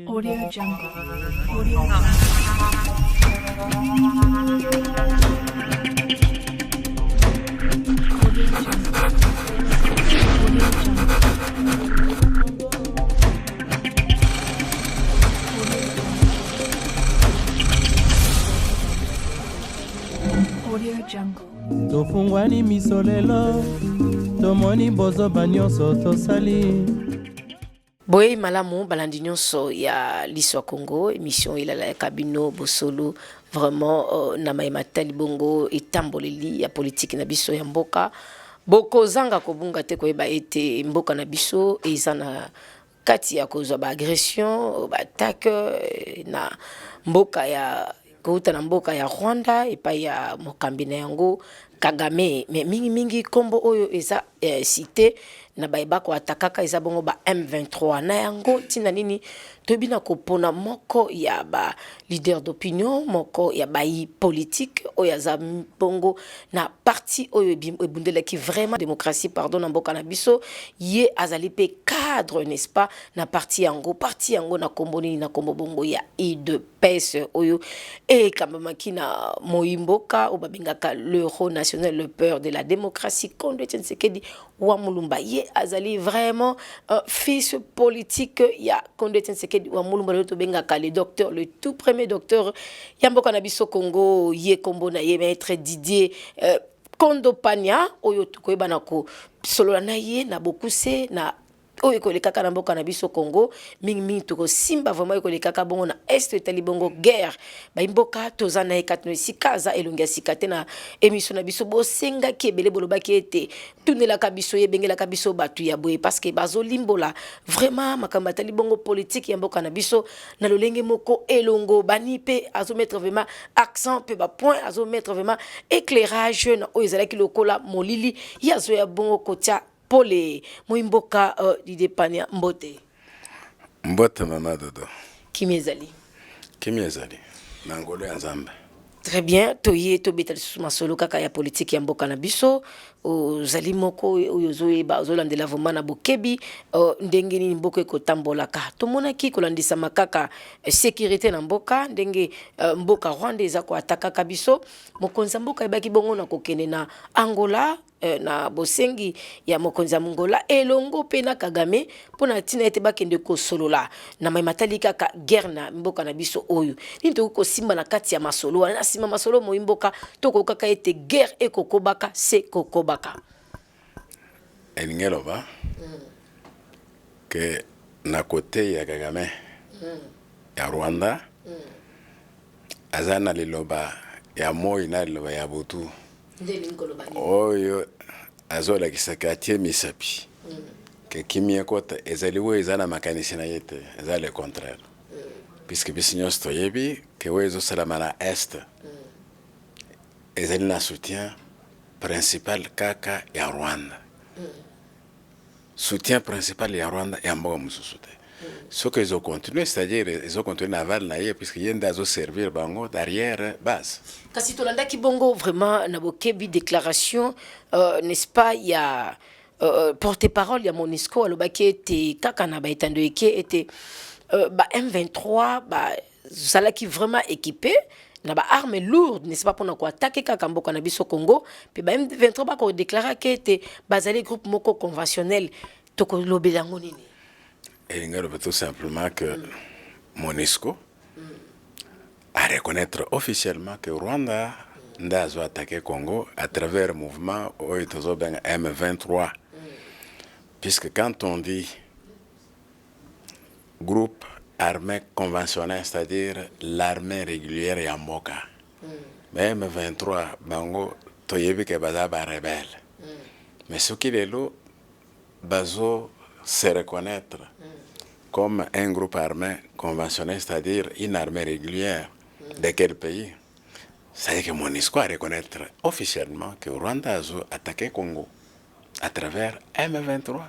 Audio Jungle. Audio Jungle. Audio Jungle. Audio Jungle. Tofungwani misolelo tomoni bozoba nyonso tosali. Boye malamu balandi nyonso ya l'histoire Congo émission ilala ya kabino bosolo vraiment na maimata libongo etamboleli ya politique na biso ya mboka boko zanga kobunga te koyeba ete mboka na biso eza na kati ya kozwa ba agression ba attaque na mboka ya kouta na mboka ya Rwanda epai ya mokambi na yango Kagame mais mingi kombo oyo eza cité na bayeba ko atakaka eza bongo ba M23 na yango tina nini tobina kopona moko ya ba leader d'opinion moko ya bayi politique oyo za bongo na parti oyo ebundela ki vraiment démocratie pardon na mboka na biso ye azali pe cadre n'est-ce pas na parti yango na kombo nini na kombo bongo ya UDPS oyo e kambama kina moimboka obabengaka l'euro national le peur de la démocratie Condé Tshisekedi wa mulumba ye azali vraiment fils politique ya Condé Tshisekedi wa mulumba le tobengaka le docteur le tout premier docteur ya mboka na biso Congo ye kombo na ye maître Didier Kondo Panya oyo tukoyeba na ko solo na ye na bokuse na oyo ekolekaka na mboka na biso Congo mingi toko simba vraiment ekolekaka bongo na est etali bongo guerre ba mboka toza na ekatno sikaza elongia sikate na émission na biso bosenga ki ebele bolobaki ete tunelaka biso yebengelaka biso batu ya boye parce que bazolimbola vraiment makamba tali bongo politique ya mboka na biso na lolenge moko elongo bani pe azo mettre vraiment accent pe ba point azo mettre vraiment éclairage na oyo ezalaki lokola molili yazo ya bongo kotia Pole moimboka didepania mbote mama dodo Kimiezali na ngolo ya Nzambe. Très bien toye tobeta suma solo kaka ya politique ya mboka na biso ozali moko oyo zoyeba ozolandela vraiment na bokebi ndenge nini mboka ekotambolaka tomonaki kolandisa makaka sécurité na mboka ndenge mboka Rwanda eza ko atakaka biso mokonzi mboka ebaki bongo na kokene na Angola na bosengi ya mokonzi ya Mongola elongo pe na Kagame pona tina ete bakende kosolola na maimatali kaka guerre na mboka na biso oyo nini toko simba na kati ya masolo na sima masolo moimboka toko kaka ete guerre ekokobaka se kokobaka elingeloba que na côté ya Kagame ya Rwanda azana liloba ya moi na liloba ya butu oyo azola kisakatie misapi que kimia kota ezaliwe ezana makanisi na yete ezale le contraire puisque bisinyo stoyebi que wezo salama na est ezali na soutien principal kaka ya Rwanda soutien principal ya Rwanda ya mboka mususu te ce que ils ont continué c'est-à-dire ils ont continué naval na ye puisque yenda azo servir bango derrière base kasi tolanda ki bongo vraiment na bokebi déclaration n'est-ce pas il y a porte-parole ya MONUSCO alobaki ete kaka na baetando eke ete ba M23 ba zalaki vraiment équipé na ba armes lourdes n'est-ce pas pour na ko attaquer kaka mboka na biso Congo pe ba M23 ba ko déclarer que ete bazali groupe moko conventionnel toko lobelango nini. Et il y tout simplement que MONUSCO a reconnaître officiellement que Rwanda a attaqué Congo à travers le mouvement M23. Puisque quand on dit groupe armé conventionnel, c'est-à-dire l'armée régulière et Mboka, mais M23, Bango, Toyebi ke Bazaba rebelle. Mais ce qu'il est là, Bazo se reconnaître comme un groupe armé conventionnel, c'est-à-dire une armée régulière de quel pays? C'est-à-dire que MONUSCO a reconnaître officiellement que Rwanda a attaqué Congo à travers M23.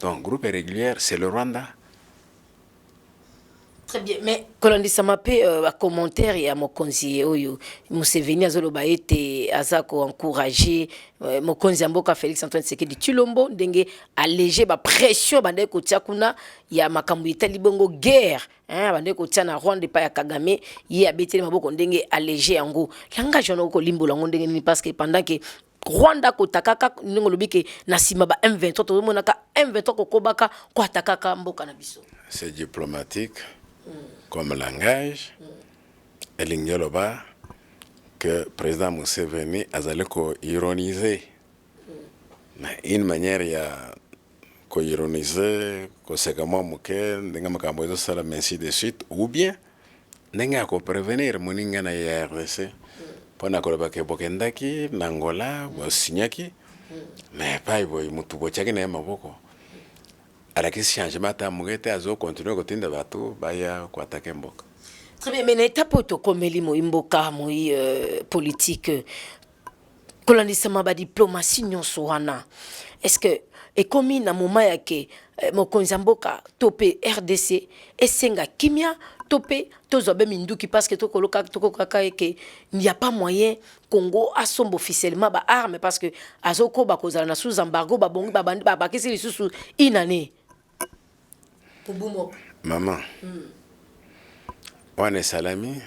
Donc, groupe régulier, c'est le Rwanda. Très bien, mais kolandisa mape commentaire ya mokonzi oyo Museveni azoloba ete azako encourager mokonzi mboka Félix Antoine Tshisekedi Tshilombo ndenge alléger ba pression bande kotia kuna ya makambo etali bongo guerre bande kotia na Rwanda pa ya Kagame ye abeteli maboko ndenge alléger yango langage wana ko limbola ngo ndenge ni parce que pendant que Rwanda kotakaka ndenge lobike na sima ba M23 to monaka M23 kokobaka ko atakaka mboka na biso. C'est diplomatique. Comme langage, elingi loba que président Museveni azali ko ironiser, mais une manière ya ko ironiser ko segamo muke ndenge makambo ezo sala ainsi de suite, ou bien ndenge ko prévenir moninga na ya RDC pona ko loba ke bokendaki na Angola bo signaki, mais pas boy mutu bochaki na maboko. Alors que si changement ta mugete azo continuer kotinda bato baya ko attaquer mboka. Très bien, mais n'étape to komeli mo imboka mo politique kolandisa ba diplomatie nyonso wana. Est-ce que et comme na moment yake mokonzi mboka topé RDC esenga kimia topé tozobe minduki parce que tokoloka tokokaka ke il n'y a pas moyen Congo asombe officiellement ba armes parce que azoko ba kozala na sous embargo ba bongi ba bandi ba kisi lisusu inane. Maman, wane salami,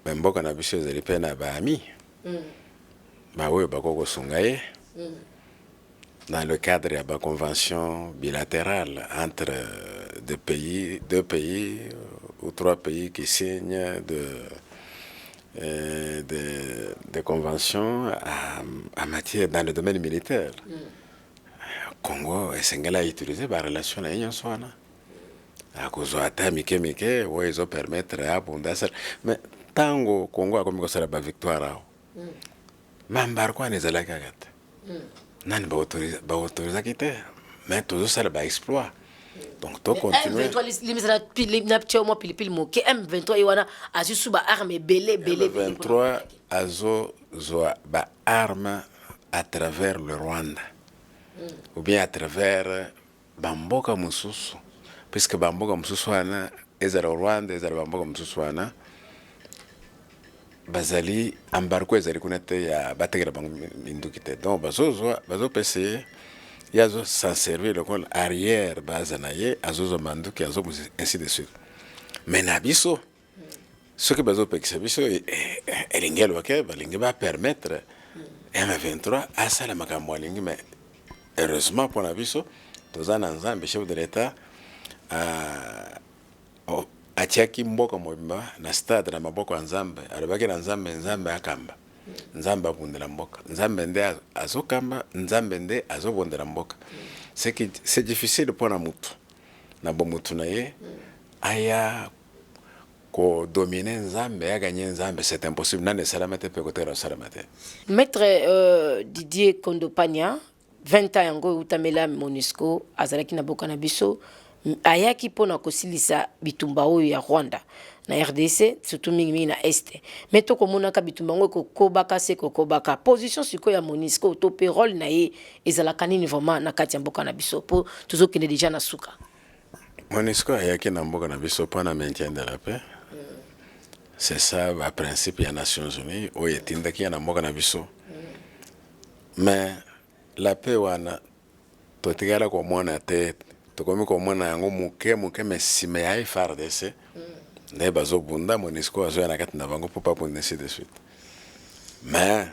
mboka na biso ezali pe na ba ami, ba oyo bakoko sungaye, dans le cadre de la convention bilatérale entre deux pays ou trois pays qui signent des conventions en matière dans le domaine militaire. Congo esengela utiliser ba relation na nyonso wana akozo ata mike wo ezo permettre abunda sala mais tango Congo akomi kosala ba victoire ao mambar kwa nezala kakata nani ba autoriser kite mais tozo sala ba exploit donc to continuer M23 limizana na ptio mo pilipili mo ke M23 iwana azusu ba arme belé M23 azo zo ba arme à travers le Rwanda. Ou bien à travers Bamboka Mususu, puisque Bamboka Mususu wana ezala Rwanda ezala Bamboka Mususu wana bazali embargo ezali kunete ya bategera bango indukite donc bazo pese yazo s'en servir le col arrière bazanaye azozo manduki azo ainsi de suite mais na biso ce que bazo pekisa biso elingelo ke balingi ba permettre M23 à sala makambo alingi mais heureusement pour la biso tozana nzambe chef de l'état atiaki mboka mobimba na stade na maboko nzambe alobaki na nzambe akamba nzambe abundela mboka nzambe nde azokamba nzambe nde azobondela mboka c'est difficile pour na mutu na bomutu na ye aya ko dominer nzambe ya gagner nzambe c'est impossible nane salamate pe kotera salamate. Maître Didier Kondopania 20 ans yango utamela MONUSCO azalaki na boka na biso ayaki pona kosilisa bitumba oyo ya Rwanda na RDC surtout mingi na Est mais to komona ka bitumba ngo kokobaka se kokobaka position siko ya MONUSCO to payroll na ye ezalaka nini vraiment na kati ya mboka na biso po tozokende déjà na suka. MONUSCO ayaki na mboka na biso pona maintien de la paix. C'est ça le principe des Nations Unies oyo etindaki na mboka na biso. Mais la paix wana totikala ko mona te tokomi ko mona yango muke mesime ya FARDC nde bazobunda MONUSCO azo na kati na bango pour pas bunda ainsi de suite mais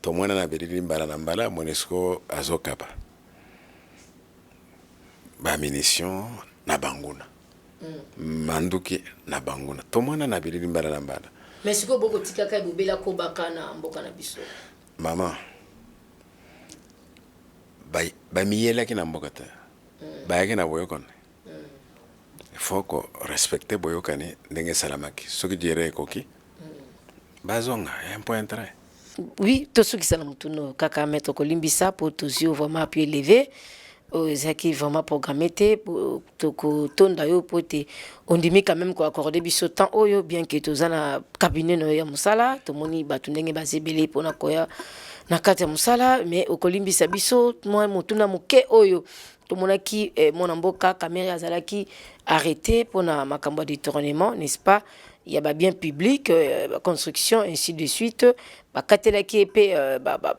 to mona na belili mbala na mbala MONUSCO azo kapa ba munition na banguna manduki na banguna to mona na belili mbala na mbala mais siko boko tikaka bobela ko bakana mboka na biso maman ba miyela ki na mboka te ba yaki na boyokone il faut ko respecter boyokane ndenge salamaki soki dire koki bazonga un point très oui to soki sala mutuno kaka mettre ko limbisa pour tous yeux vraiment appuyer lever zaki vraiment programmé te to tonda yo pote on dit quand même ko accorder biso temps oyo bien que tozana cabinet no ya musala to moni batu ndenge bazebele pona koya na kati ya musala mais okolimbisa biso moi mutuna muke oyo tomonaki mwana mboka Camere azalaki arrêté pour na makambo de détournement, n'est-ce pas? Il y a bien public, construction, ainsi de suite. Bakatelaki épée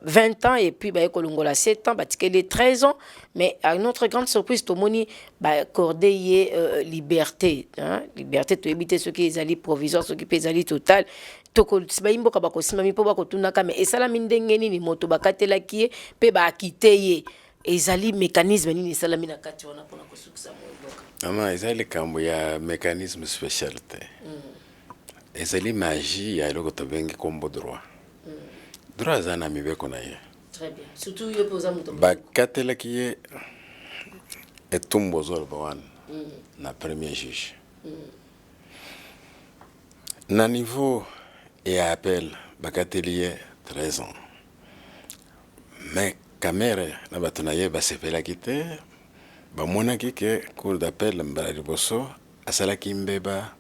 20 ans et puis Kolongola 7 ans, les 13 ans. Mais à notre grande surprise, Tomoni accordé liberté. Liberté de éviter ce qui est allé provisoire, ce qui est allé total. Toko baimboka bakosimami po bakotunaka mais esala mindenge nini moto bakatelaki pe bakite ezali mécanisme nini esala mina kati wana pona kosukisa mboka. Ama ezali kambo ya mécanisme spécialité. Ezali magie ya eloko tobengi kombo droit. Droit zana mibeko na ye. Très bien. Surtout yo poza muto. Bakatelaki ye etumbo zolo bawan na premier juge. Na niveau et appel bakatelier 13 ans. Mais Camere na batunaye basepelaki te bamonaki ke cour d'appel mbala liboso asalaki mbeba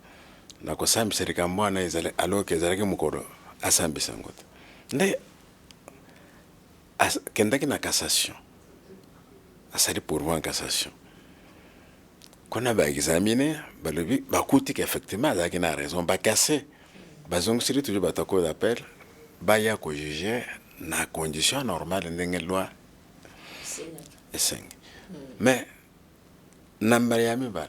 na kosambisa likambo wana alors que ezalaki mokolo asambisa ngo te nde kendaki na cassation asali pourvoi en cassation kona baexamine balobi bakuti qu'effectivement azalaki na raison bakasse bazongisili toujours bata cour d'appel baya ko juger na condition normale ndenge loi esengi mais namba ya mibala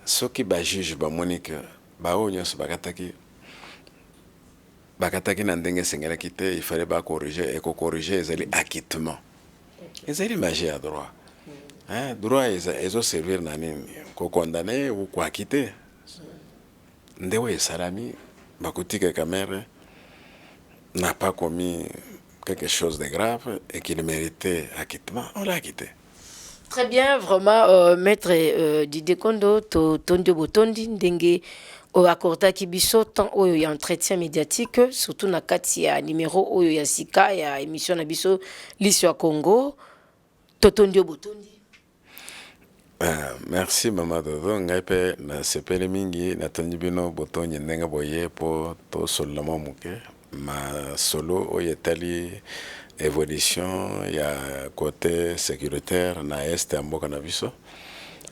soki ba juge ba monique ba onyo so bakataki na ndenge sengela kite il fallait ba corriger et corriger ezali acquittement ezali magie à droit droit ezo servir na nini ko condamner ou ko acquitter ndewe salami bakutika Camere n'a pas commis quelque chose de grave et qu'il méritait acquittement, on l'a acquitté. Très bien, vraiment, maître Didier Kondo, Tondio Botondi, Ndenge, Akorda Kibiso, tant où il y a entretien médiatique, surtout dans le ya numéro où il y a Sika, il y a émission Nabiso, l'Issue à Congo, Tondio Botondi. Merci Maman Dodo, ngaipe na sepele mingi na Tondio Botondi ndenga boye po to solamo muke. Ma solo oyetali évolution ya côté sécuritaire na est ya mboka na biso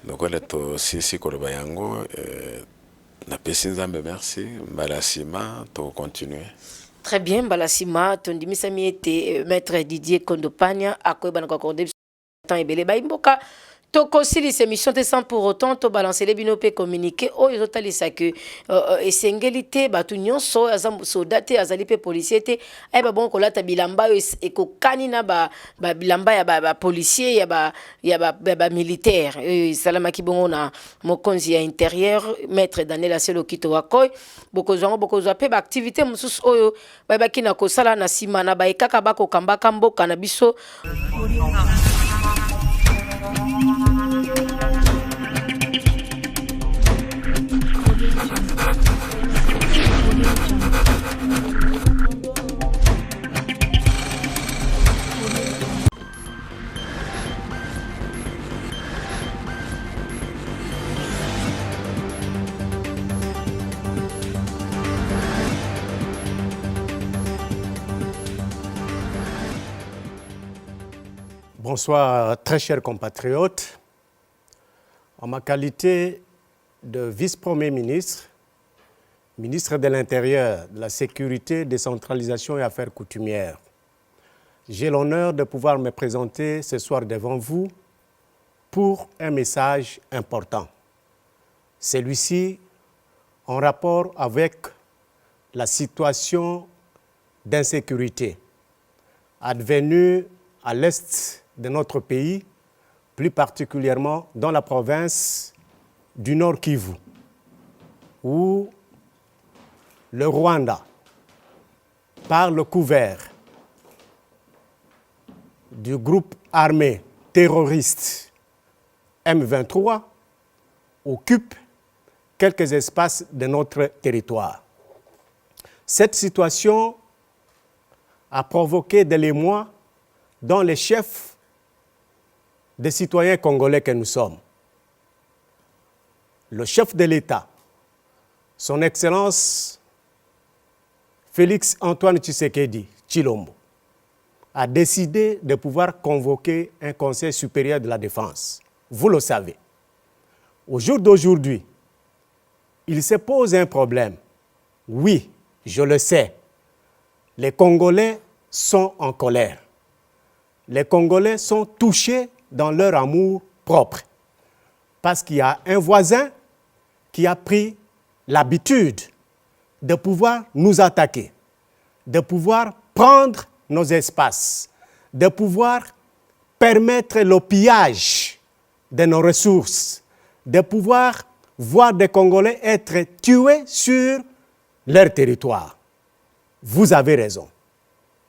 donc ole to sisi koloba yango na pesi nzambe merci mbalasima to continuer. Très bien mbalasima tondimisa miete maître Didier Kondopania akoyeba na accordé temps ebele ba mboka toko sili ces missions sans pour autant to balancer les binopé communiquer o yotalisa que esengélité batu nyonso azam soldat azali pe policier te ay ba bon kolata bilamba e ko kanina ba bilamba ya ba policier ya ba militaire salama ki bongo na mokonzi ya intérieur maître Daniel Aselo Kito wakoy bokozwa pe ba activité mususu oyo ba kina ko sala na sima na ba ekaka ba ko kambaka mboka na biso. Bonsoir, très chers compatriotes. En ma qualité de vice-premier ministre, ministre de l'Intérieur, de la Sécurité, Décentralisation et Affaires coutumières, j'ai l'honneur de pouvoir me présenter ce soir devant vous pour un message important. Celui-ci en rapport avec la situation d'insécurité advenue à l'est de notre pays, plus particulièrement dans la province du Nord Kivu, où le Rwanda, par le couvert du groupe armé terroriste M23, occupe quelques espaces de notre territoire. Cette situation a provoqué de l'émoi dans les chefs des citoyens congolais que nous sommes. Le chef de l'État, son Excellence Félix Antoine Tshisekedi Tshilombo, a décidé de pouvoir convoquer un Conseil supérieur de la défense. Vous le savez. Au jour d'aujourd'hui, il se pose un problème. Oui, je le sais. Les Congolais sont en colère. Les Congolais sont touchés dans leur amour propre. Parce qu'il y a un voisin qui a pris l'habitude de pouvoir nous attaquer, de pouvoir prendre nos espaces, de pouvoir permettre le pillage de nos ressources, de pouvoir voir des Congolais être tués sur leur territoire. Vous avez raison.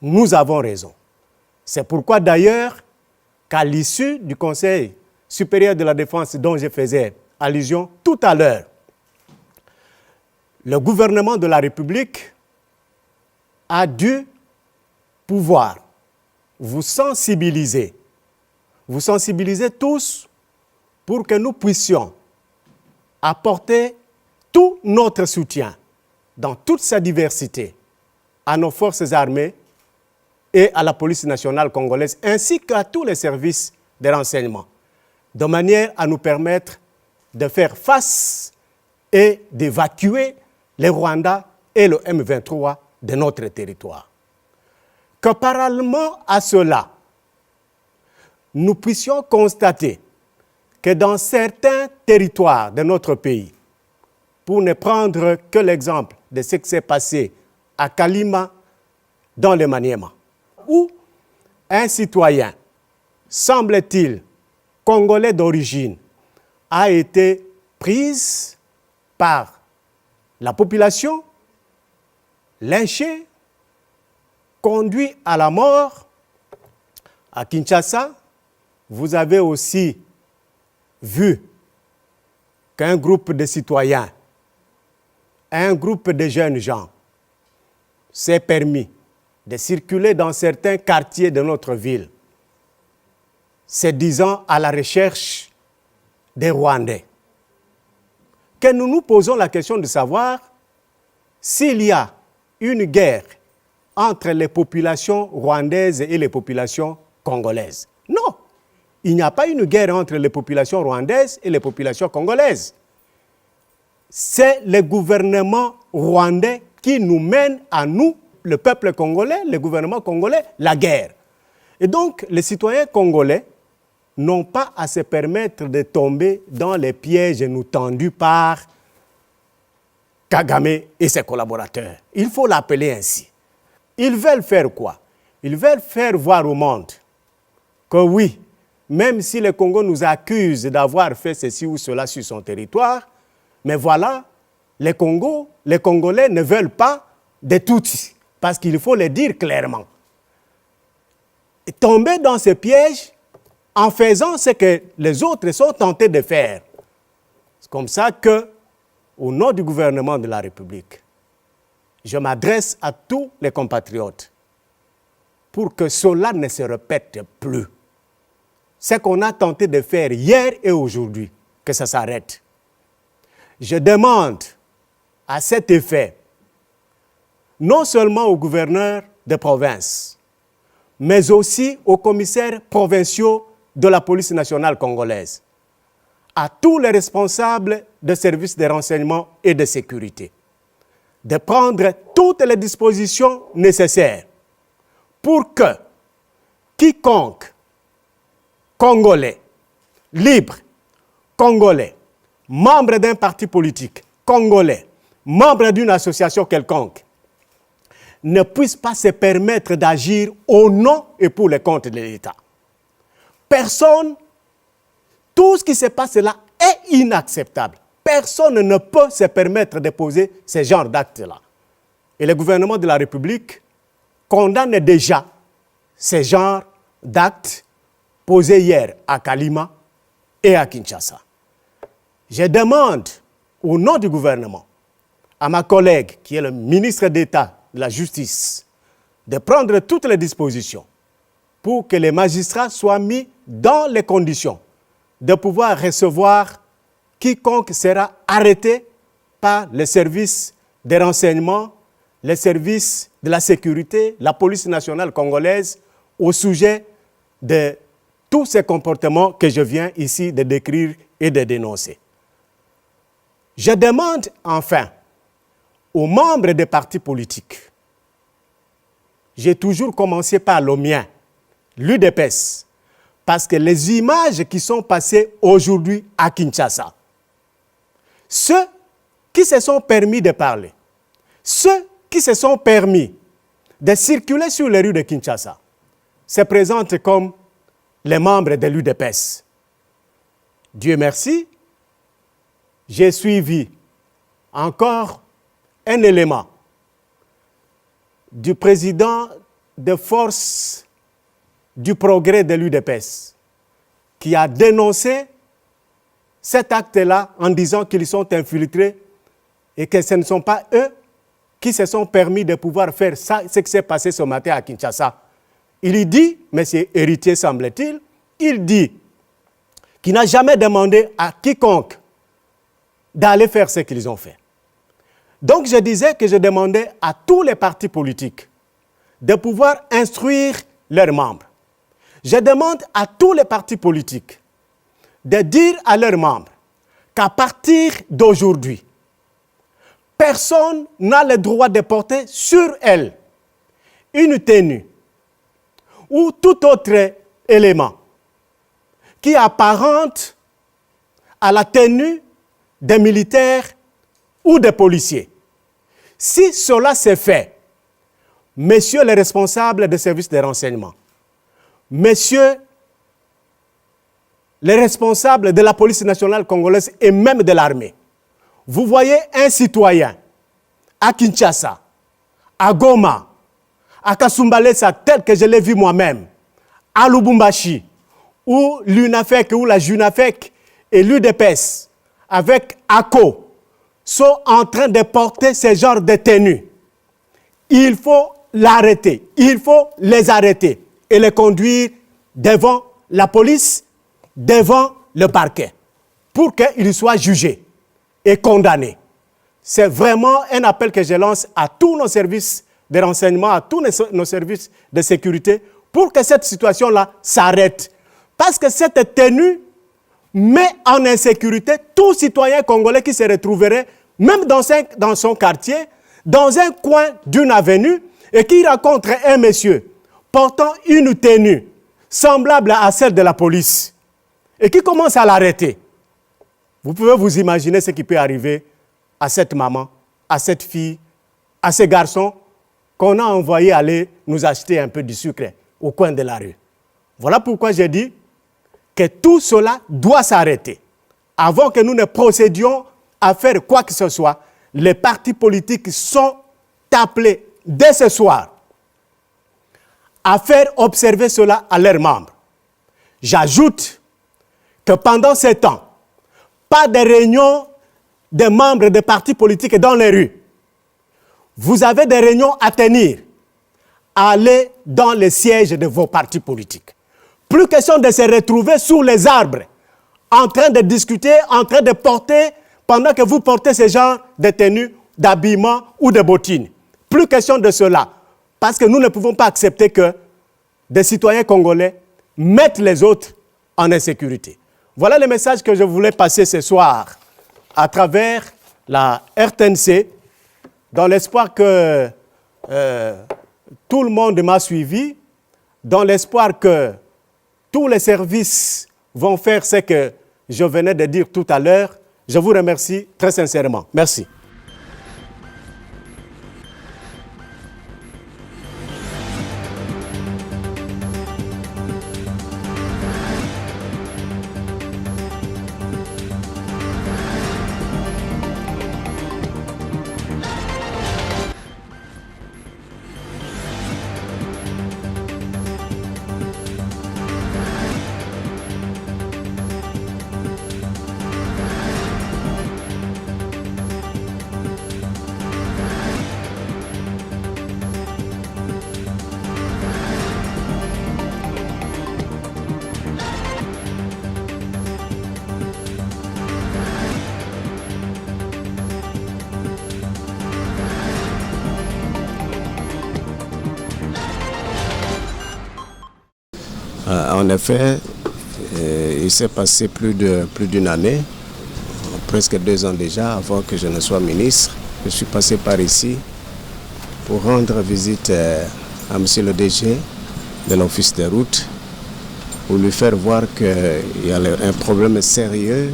Nous avons raison. C'est pourquoi d'ailleurs qu'à l'issue du Conseil supérieur de la défense dont je faisais allusion tout à l'heure, le gouvernement de la République a dû pouvoir vous sensibiliser tous pour que nous puissions apporter tout notre soutien dans toute sa diversité à nos forces armées et à la police nationale congolaise, ainsi qu'à tous les services de renseignement, de manière à nous permettre de faire face et d'évacuer les Rwandais et le M23 de notre territoire. Que parallèlement à cela, nous puissions constater que dans certains territoires de notre pays, pour ne prendre que l'exemple de ce qui s'est passé à Kalima, dans le Maniema, où un citoyen, semble-t-il, congolais d'origine, a été pris par la population, lynché, conduit à la mort. À Kinshasa, vous avez aussi vu qu'un groupe de citoyens, un groupe de jeunes gens s'est permis de circuler dans certains quartiers de notre ville, se disant à la recherche des Rwandais. Que nous nous posons la question de savoir s'il y a une guerre entre les populations rwandaises et les populations congolaises. Non, il n'y a pas une guerre entre les populations rwandaises et les populations congolaises. C'est le gouvernement rwandais qui nous mène à nous, le peuple congolais, le gouvernement congolais, la guerre. Et donc, les citoyens congolais n'ont pas à se permettre de tomber dans les pièges nous tendus par Kagame et ses collaborateurs. Il faut l'appeler ainsi. Ils veulent faire quoi? Ils veulent faire voir au monde que oui, même si le Congo nous accuse d'avoir fait ceci ou cela sur son territoire, mais voilà, les Congolais ne veulent pas de Tutsis, parce qu'il faut le dire clairement. Et tomber dans ce piège en faisant ce que les autres sont tentés de faire. C'est comme ça que, au nom du gouvernement de la République, je m'adresse à tous les compatriotes pour que cela ne se répète plus. Ce qu'on a tenté de faire hier et aujourd'hui, que ça s'arrête. Je demande à cet effet, non seulement aux gouverneurs de province, mais aussi aux commissaires provinciaux de la police nationale congolaise, à tous les responsables de services de renseignement et de sécurité, de prendre toutes les dispositions nécessaires pour que quiconque Congolais, libre, Congolais, membre d'un parti politique, Congolais, membre d'une association quelconque, ne puisse pas se permettre d'agir au nom et pour le compte de l'État. Personne, tout ce qui se passe là est inacceptable. Personne ne peut se permettre de poser ce genre d'actes-là. Et le gouvernement de la République condamne déjà ce genre d'actes posés hier à Kalima et à Kinshasa. Je demande au nom du gouvernement à ma collègue qui est le ministre d'État de la Justice de prendre toutes les dispositions pour que les magistrats soient mis dans les conditions de pouvoir recevoir quiconque sera arrêté par les services de renseignement, les services de la sécurité, la police nationale congolaise au sujet de tous ces comportements que je viens ici de décrire et de dénoncer. Je demande enfin aux membres des partis politiques, j'ai toujours commencé par le mien, l'UDPS, parce que les images qui sont passées aujourd'hui à Kinshasa, ceux qui se sont permis de parler, ceux qui se sont permis de circuler sur les rues de Kinshasa, se présentent comme les membres de l'UDPS. Dieu merci, j'ai suivi encore un élément du président de force du progrès de l'UDPS qui a dénoncé cet acte-là en disant qu'ils sont infiltrés et que ce ne sont pas eux qui se sont permis de pouvoir faire ça, ce qui s'est passé ce matin à Kinshasa. Il dit, M. Héritier semble-t-il, il dit qu'il n'a jamais demandé à quiconque d'aller faire ce qu'ils ont fait. Donc je disais que je demandais à tous les partis politiques de pouvoir instruire leurs membres. Je demande à tous les partis politiques de dire à leurs membres qu'à partir d'aujourd'hui, personne n'a le droit de porter sur elle une tenue ou tout autre élément qui apparente à la tenue des militaires ou des policiers. Si cela s'est fait, messieurs les responsables des services de renseignement, messieurs les responsables de la police nationale congolaise et même de l'armée, vous voyez un citoyen à Kinshasa, à Goma, à Kasumbalesa, tel que je l'ai vu moi-même, à Lubumbashi, où l'UNAFEC ou la JUNAFEC et l'UDPS, avec ACO, sont en train de porter ce genre de tenue. Il faut l'arrêter, il faut les arrêter et les conduire devant la police, devant le parquet, pour qu'ils soient jugés et condamnés. C'est vraiment un appel que je lance à tous nos services de renseignement, à tous nos services de sécurité, pour que cette situation-là s'arrête. Parce que cette tenue met en insécurité tout citoyen congolais qui se retrouverait, même dans son quartier, dans un coin d'une avenue, et qui rencontre un monsieur portant une tenue semblable à celle de la police, et qui commence à l'arrêter. Vous pouvez vous imaginer ce qui peut arriver à cette maman, à cette fille, à ces garçons qu'on a envoyé aller nous acheter un peu du sucre au coin de la rue. Voilà pourquoi j'ai dit que tout cela doit s'arrêter. Avant que nous ne procédions à faire quoi que ce soit, les partis politiques sont appelés dès ce soir à faire observer cela à leurs membres. J'ajoute que pendant ce temps, pas de réunion des membres des partis politiques dans les rues. Vous avez des réunions à tenir. Allez dans les sièges de vos partis politiques. Plus question de se retrouver sous les arbres, en train de discuter, en train de porter, pendant que vous portez ce genre de tenues, d'habillement ou de bottines. Plus question de cela. Parce que nous ne pouvons pas accepter que des citoyens congolais mettent les autres en insécurité. Voilà le message que je voulais passer ce soir à travers la RTNC, dans l'espoir que tout le monde m'a suivi, dans l'espoir que tous les services vont faire ce que je venais de dire tout à l'heure. Je vous remercie très sincèrement. Merci. En effet, il s'est passé plus d'une année, presque 2 ans déjà, avant que je ne sois ministre. Je suis passé par ici pour rendre visite à monsieur le DG de l'Office des routes, pour lui faire voir qu'il y a un problème sérieux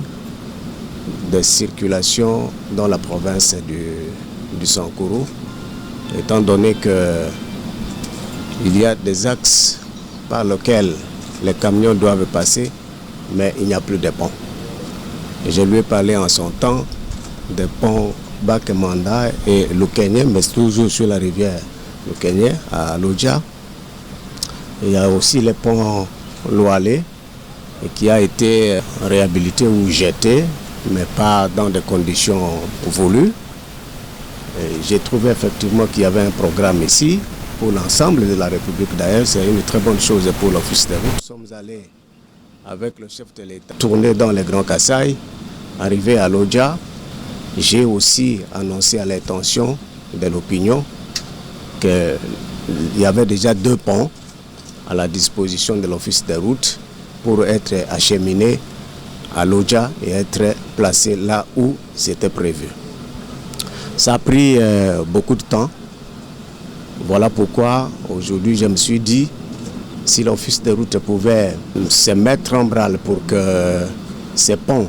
de circulation dans la province du Sankuru, étant donné qu'il y a des axes par lesquels les camions doivent passer, mais il n'y a plus de ponts. Et je lui ai parlé en son temps des ponts Bakemanda et Lukenye, mais toujours sur la rivière Lukenye, à Lodja. Il y a aussi le pont Loalé, qui a été réhabilité ou jeté, mais pas dans des conditions voulues. J'ai trouvé effectivement qu'il y avait un programme ici pour l'ensemble de la République. D'ailleurs, c'est une très bonne chose pour l'Office des routes. Nous sommes allés avec le chef de l'État tourner dans les Grands Kasaï, arrivé à Lodja. J'ai aussi annoncé à l'intention de l'opinion qu'il y avait déjà 2 ponts à la disposition de l'Office des routes pour être acheminés à Lodja et être placés là où c'était prévu. Ça a pris beaucoup de temps. Voilà pourquoi aujourd'hui je me suis dit, si l'Office des routes pouvait se mettre en branle pour que ces ponts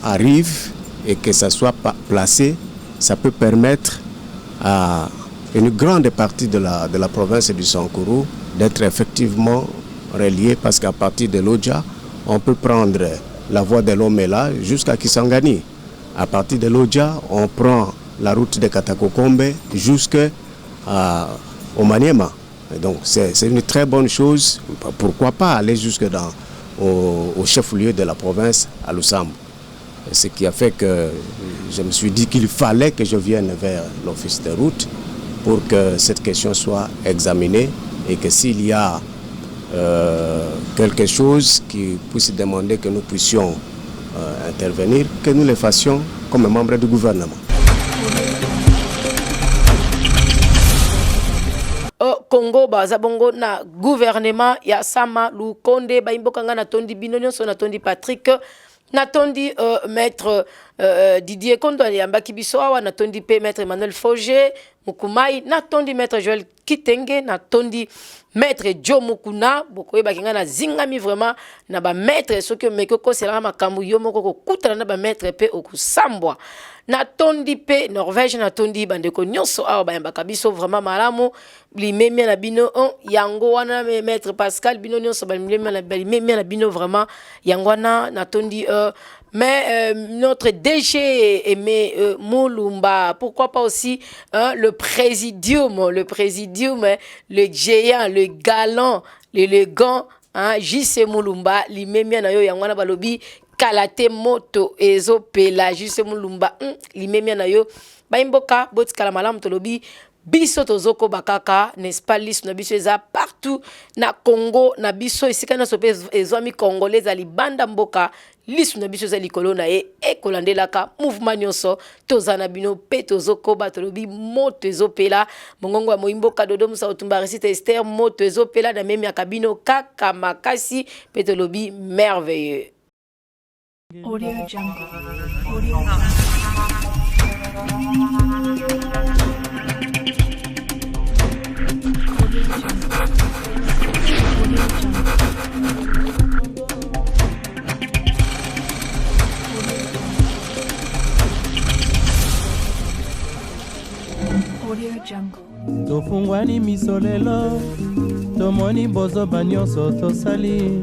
arrivent et que ça soit placé, ça peut permettre à une grande partie de la province du Sankuru d'être effectivement reliée, parce qu'à partir de Lodja, on peut prendre la voie de Lomela jusqu'à Kisangani. À partir de Lodja, on prend la route de Katakokombe jusqu'au Maniema. Et donc c'est une très bonne chose. Pourquoi pas aller jusque au chef-lieu de la province, à Lusambo. Ce qui a fait que je me suis dit qu'il fallait que je vienne vers l'Office des routes pour que cette question soit examinée et que s'il y a quelque chose qui puisse demander que nous puissions intervenir, que nous le fassions comme membres du gouvernement. Congo bazabongo na gouvernement ya Sama Lukonde baimbokanga na tondi binonyo so na tondi Patrick na tondi maître Didier Kondo yambaki biso awa na tondi pe maître Emmanuel Foger Mukumai na tondi maître Joël Kitenge na tondi maître Joe Mukuna bokoye bakinga na zingami vraiment na ba maître soki mekoko sela makambu yo moko ko kutana na ba maître pe okusambwa na tondi pe Norvège na tondi bandeko nyonso awa bayambaka biso vraiment malamu limemia na bino yango wana maître Pascal bino nyonso limemia na bino vraiment yango wana na tondi mais notre DG Aimé Mulumba, pourquoi pas aussi le présidium, le géant, le galant, l'élégant, J.C. Mulumba, limemia na yo yangwana balobi kalate moto ezo pela J.C. Mulumba, limemia na yo baimboka botikala malamu tolobi biso tozoko bakaka, n'est-ce pas, liste na biso eza partout na Congo na biso esika na sope ezwami congolais za libanda mboka liste na biso za likolo na e ekolandelaka mouvement nyonso tozana bino pe tozoko batolobi moto ezopela mongongo ya moimboka Dodom sa otumba recite Esther moto ezopela na memi ya kabino kaka makasi pe tolobi merveilleux. Audio Jungle. Audio Jungle. Audio Jungle. Tofungwani miso lelo tomoni bozoba nyonso tosali